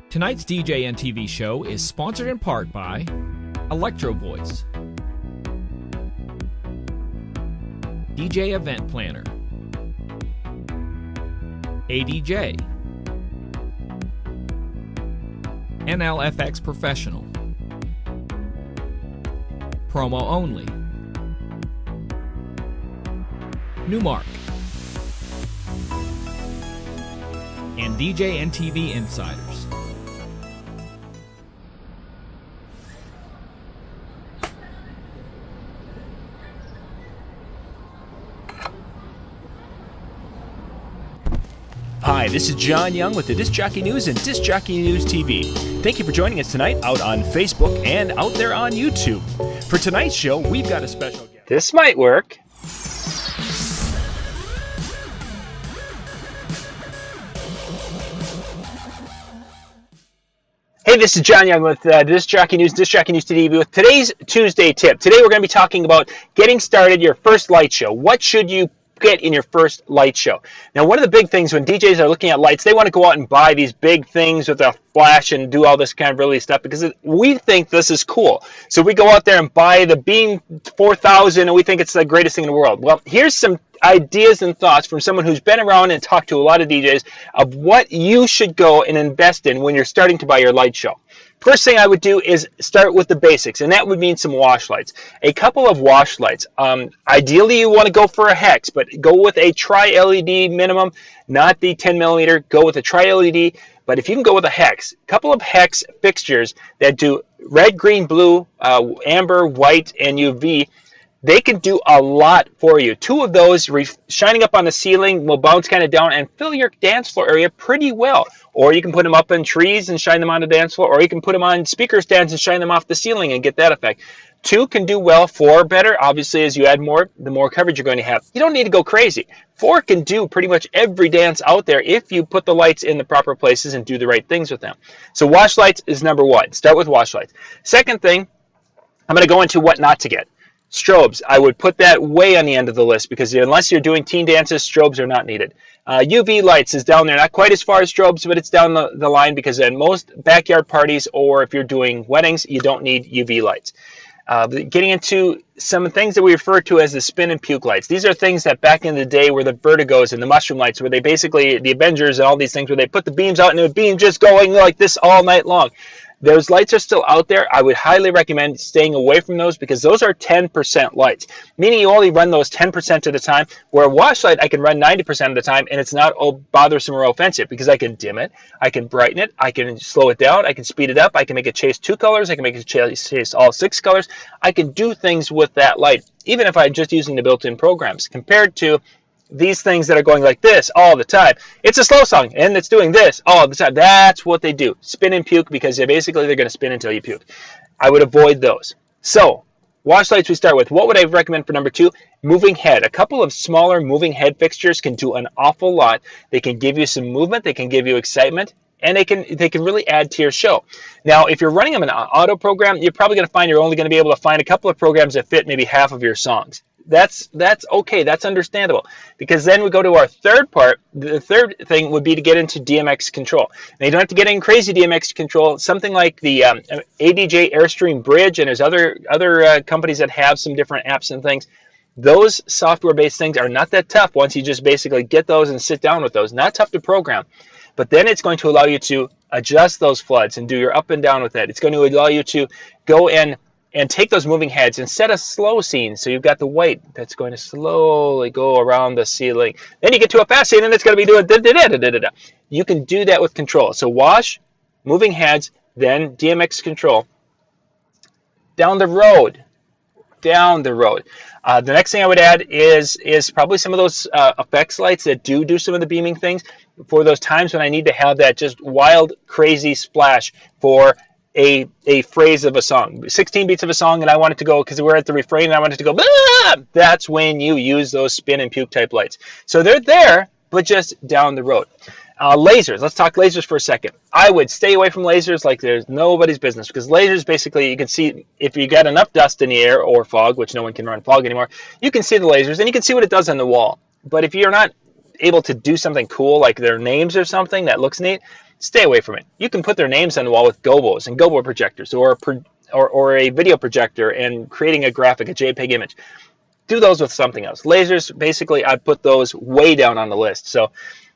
Tonight's DJ and TV show is sponsored in part by Electro Voice, DJ Event Planner, ADJ, NLFX Professional, Promo Only, Newmark, and DJ and TV Insiders. Hi, this is John Young with the Disc Jockey News and Disc Jockey News TV. Thank you for joining us tonight out on Facebook and out there on YouTube. For tonight's show, we've got a special guest. This might work. Hey, this is John Young with Disc Jockey News TV with today's Tuesday tip. Today we're going to be talking about getting started your first light show. What should you get in your first light show? Now, one of the big things when DJs are looking at lights, they want to go out and buy these big things with a flash and do all this kind of really stuff because we think this is cool. So we go out there and buy the Beam 4000 and we think it's the greatest thing in the world. Well, here's some ideas and thoughts from someone who's been around and talked to a lot of DJs of what you should go and invest in when you're starting to buy your light show. First thing I would do is start with the basics, and that would mean some wash lights. A couple of wash lights. Ideally, you want to go for a hex, but go with a tri-LED minimum, not the 10 millimeter. Go with a tri-LED, but if you can go with a hex, a couple of hex fixtures that do red, green, blue, amber, white, and UV, they can do a lot for you. Two of those shining up on the ceiling will bounce kind of down and fill your dance floor area pretty well. Or you can put them up in trees and shine them on the dance floor, or you can put them on speaker stands and shine them off the ceiling and get that effect. Two can do well, four better. Obviously, as you add more, the more coverage you're going to have. You don't need to go crazy. Four can do pretty much every dance out there if you put the lights in the proper places and do the right things with them. So wash lights is number one. Start with wash lights. Second thing, I'm going to go into what not to get. Strobes, I would put that way on the end of the list because unless you're doing teen dances, strobes are not needed. UV lights is down there, not quite as far as strobes, but it's down the line because in most backyard parties or if you're doing weddings, you don't need UV lights. Getting into some things that we refer to as the spin and puke lights. These are things that back in the day were the Vertigos and the mushroom lights, where they basically, the Avengers and all these things, where they put the beams out and the beam just going like this all night long. Those lights are still out there. I would highly recommend staying away from those because those are 10% lights, meaning you only run those 10% of the time, where a wash light I can run 90% of the time and it's not bothersome or offensive because I can dim it, I can brighten it, I can slow it down, I can speed it up, I can make it chase 2 colors, I can make it chase all 6 colors. I can do things with that light, even if I'm just using the built-in programs, compared to these things that are going like this all the time. It's a slow song and it's doing this all the time. That's what they do. Spin and puke because they're going to spin until you puke. I would avoid those. So wash lights we start with. What would I recommend for number 2? Moving head. A couple of smaller moving head fixtures can do an awful lot. They can give you some movement. They can give you excitement. And they can really add to your show. Now, if you're running them in an auto program, you're probably going to find you're only going to be able to find a couple of programs that fit maybe half of your songs. That's okay. That's understandable. Because then we go to our third part. The third thing would be to get into DMX control. Now, you don't have to get in crazy DMX control. Something like the ADJ Airstream Bridge, and there's other companies that have some different apps and things. Those software-based things are not that tough once you just basically get those and sit down with those. Not tough to program. But then it's going to allow you to adjust those floods and do your up and down with that. It's going to allow you to go and take those moving heads and set a slow scene. So you've got the white that's going to slowly go around the ceiling. Then you get to a fast scene and it's going to be doing da-da-da-da-da-da. You can do that with control. So wash, moving heads, then DMX control. Down the road. The next thing I would add is probably some of those effects lights that do some of the beaming things for those times when I need to have that just wild, crazy splash for a phrase of a song. 16 beats of a song and I want it to go, because we're at the refrain and I want it to go, blah! That's when you use those spin and puke type lights. So they're there, but just down the road. Lasers. Let's talk lasers for a second. I would stay away from lasers like there's nobody's business, because lasers basically, you can see if you got enough dust in the air or fog, which no one can run fog anymore, you can see the lasers and you can see what it does on the wall. But if you're not able to do something cool like their names or something that looks neat, stay away from it. You can put their names on the wall with gobos and gobo projectors, or a video projector and creating a graphic, a JPEG image. Do those with something else. Lasers, basically, I put those way down on the list. So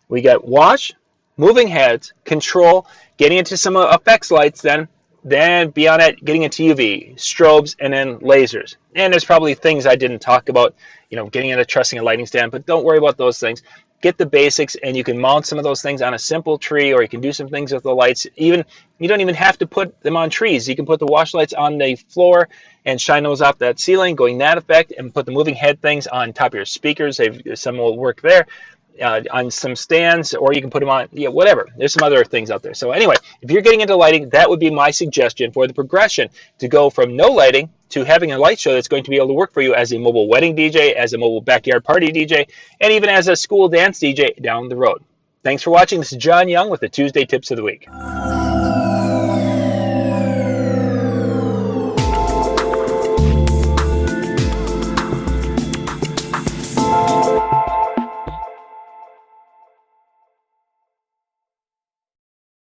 we got wash, moving heads, control, getting into some effects lights, then beyond that, getting into UV, strobes, and then lasers. And there's probably things I didn't talk about, getting into trusting a lighting stand, but don't worry about those things. Get the basics, and you can mount some of those things on a simple tree, or you can do some things with the lights. You don't even have to put them on trees. You can put the wash lights on the floor and shine those off that ceiling, going that effect, and put the moving head things on top of your speakers. Some will work there. On some stands, or you can put them on, whatever. There's some other things out there. So anyway, if you're getting into lighting, that would be my suggestion for the progression to go from no lighting to having a light show that's going to be able to work for you as a mobile wedding DJ, as a mobile backyard party DJ, and even as a school dance DJ down the road. Thanks for watching. This is John Young with the Tuesday Tips of the Week.